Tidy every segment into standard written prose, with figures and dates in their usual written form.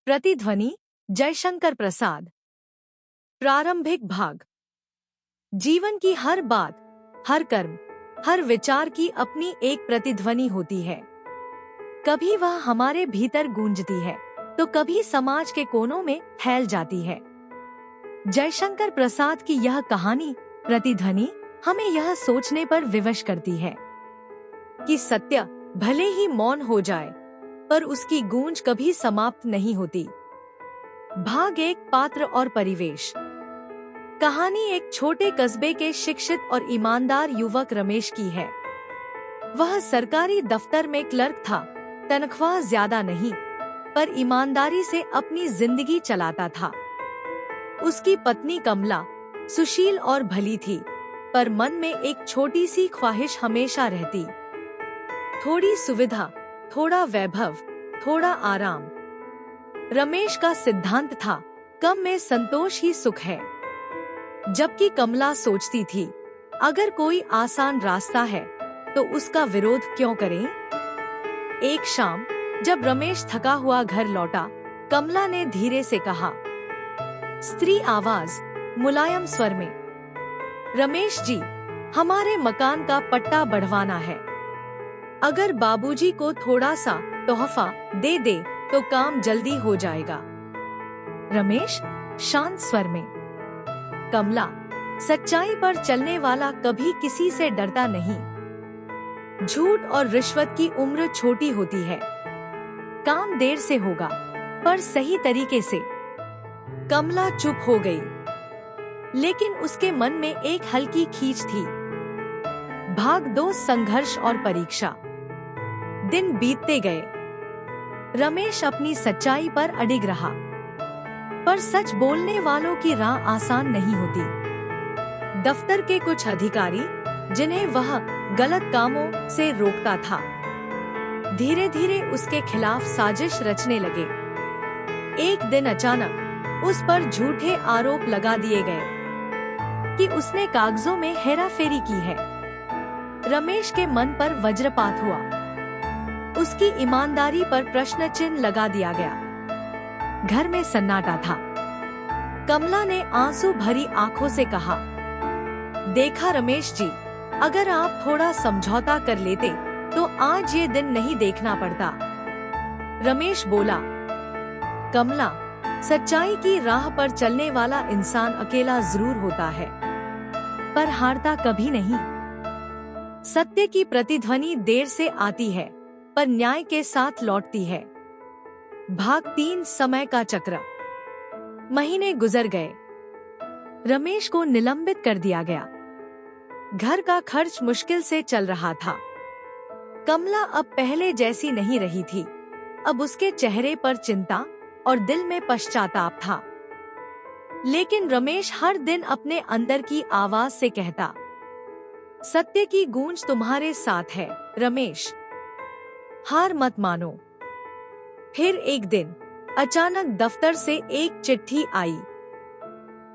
प्रतिध्वनि जयशंकर प्रसाद। प्रारंभिक भाग। जीवन की हर बात, हर कर्म, हर विचार की अपनी एक प्रतिध्वनि होती है। कभी वह हमारे भीतर गूंजती है तो कभी समाज के कोनों में फैल जाती है। जयशंकर प्रसाद की यह कहानी प्रतिध्वनि हमें यह सोचने पर विवश करती है कि सत्य भले ही मौन हो जाए पर उसकी गूंज कभी समाप्त नहीं होती। भाग एक, पात्र और परिवेश। कहानी एक छोटे कस्बे के शिक्षित और ईमानदार युवक रमेश की है। वह सरकारी दफ्तर में क्लर्क था। तनख्वाह ज्यादा नहीं, पर ईमानदारी से अपनी जिंदगी चलाता था। उसकी पत्नी कमला सुशील और भली थी, पर मन में एक छोटी सी ख्वाहिश हमेशा रहती। थोड़ी सुविधा, थोड़ा वैभव, थोड़ा आराम। रमेश का सिद्धांत था, कम में संतोष ही सुख है। जबकि कमला सोचती थी, अगर कोई आसान रास्ता है तो उसका विरोध क्यों करें। एक शाम जब रमेश थका हुआ घर लौटा, कमला ने धीरे से कहा, स्त्री आवाज मुलायम स्वर में, रमेश जी, हमारे मकान का पट्टा बढ़वाना है। अगर बाबूजी को थोड़ा सा तोहफा दे दे तो काम जल्दी हो जाएगा। रमेश शांत स्वर में, कमला, सच्चाई पर चलने वाला कभी किसी से डरता नहीं। झूठ और रिश्वत की उम्र छोटी होती है। काम देर से होगा पर सही तरीके से। कमला चुप हो गई, लेकिन उसके मन में एक हल्की खींच थी। भाग 2, संघर्ष और परीक्षा। दिन बीतते गए। रमेश अपनी सच्चाई पर अडिग रहा, पर सच बोलने वालों की राह आसान नहीं होती। दफ्तर के कुछ अधिकारी, जिन्हें वह गलत कामों से रोकता था, धीरे धीरे उसके खिलाफ साजिश रचने लगे। एक दिन अचानक उस पर झूठे आरोप लगा दिए गए कि उसने कागजों में हेराफेरी की है। रमेश के मन पर वज्रपात हुआ। उसकी ईमानदारी पर प्रश्न चिन्ह लगा दिया गया। घर में सन्नाटा था। कमला ने आंसू भरी आंखों से कहा, देखा रमेश जी, अगर आप थोड़ा समझौता कर लेते तो आज ये दिन नहीं देखना पड़ता। रमेश बोला, कमला, सच्चाई की राह पर चलने वाला इंसान अकेला जरूर होता है, पर हारता कभी नहीं। सत्य की प्रतिध्वनि देर से आती है, पर न्याय के साथ लौटती है। भाग 3, समय का चक्र। महीने गुजर गए। रमेश को निलंबित कर दिया गया। घर का खर्च मुश्किल से चल रहा था। कमला अब पहले जैसी नहीं रही थी। अब उसके चेहरे पर चिंता और दिल में पश्चाताप था। लेकिन रमेश हर दिन अपने अंदर की आवाज से कहता, सत्य की गूंज तुम्हारे साथ है रमेश, हार मत मानो। फिर एक दिन अचानक दफ्तर से एक चिट्ठी आई।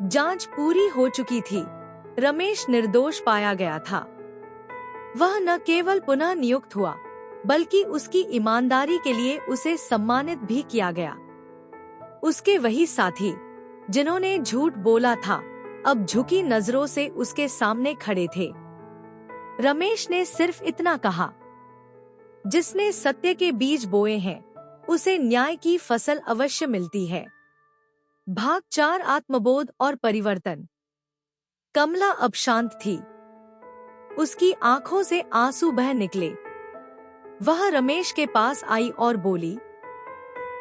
जांच पूरी हो चुकी थी। रमेश निर्दोष पाया गया था। वह न केवल पुनः नियुक्त हुआ, बल्कि उसकी ईमानदारी के लिए उसे सम्मानित भी किया गया। उसके वही साथी, जिन्होंने झूठ बोला था, अब झुकी नजरों से उसके सामने खड़े थे। रमेश ने सिर्फ इतना कहा, जिसने सत्य के बीज बोए हैं उसे न्याय की फसल अवश्य मिलती है। भाग 4, आत्मबोध और परिवर्तन। कमला अब शांत थी। उसकी आंखों से आंसू बह निकले। वह रमेश के पास आई और बोली,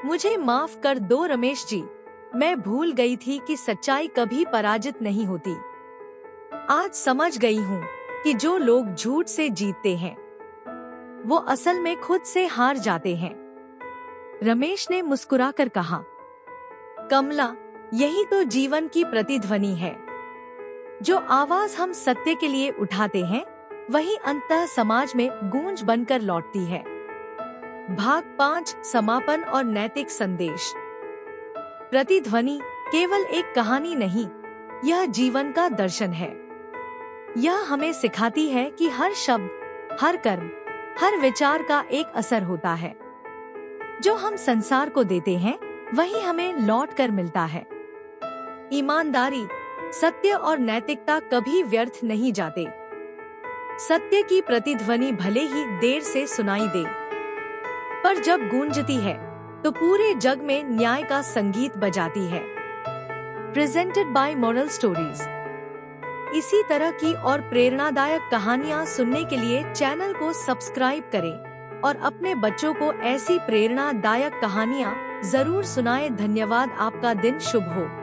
मुझे माफ कर दो रमेश जी, मैं भूल गई थी कि सच्चाई कभी पराजित नहीं होती। आज समझ गई हूँ कि जो लोग झूठ से जीतते हैं वो असल में खुद से हार जाते हैं। रमेश ने मुस्कुराकर कहा, कमला, यही तो जीवन की प्रतिध्वनि है। जो आवाज हम सत्य के लिए उठाते हैं वही अंततः समाज में गूंज बनकर लौटती है। भाग 5, समापन और नैतिक संदेश। प्रतिध्वनि केवल एक कहानी नहीं, यह जीवन का दर्शन है। यह हमें सिखाती है कि हर शब्द, हर कर्म, हर विचार का एक असर होता है। जो हम संसार को देते हैं वही हमें लौट कर मिलता है। ईमानदारी, सत्य और नैतिकता कभी व्यर्थ नहीं जाते। सत्य की प्रतिध्वनि भले ही देर से सुनाई दे, पर जब गूंजती है तो पूरे जग में न्याय का संगीत बजाती है। Presented by moral stories. इसी तरह की और प्रेरणादायक कहानियाँ सुनने के लिए चैनल को सब्सक्राइब करें और अपने बच्चों को ऐसी प्रेरणादायक कहानियाँ जरूर सुनाएं। धन्यवाद। आपका दिन शुभ हो।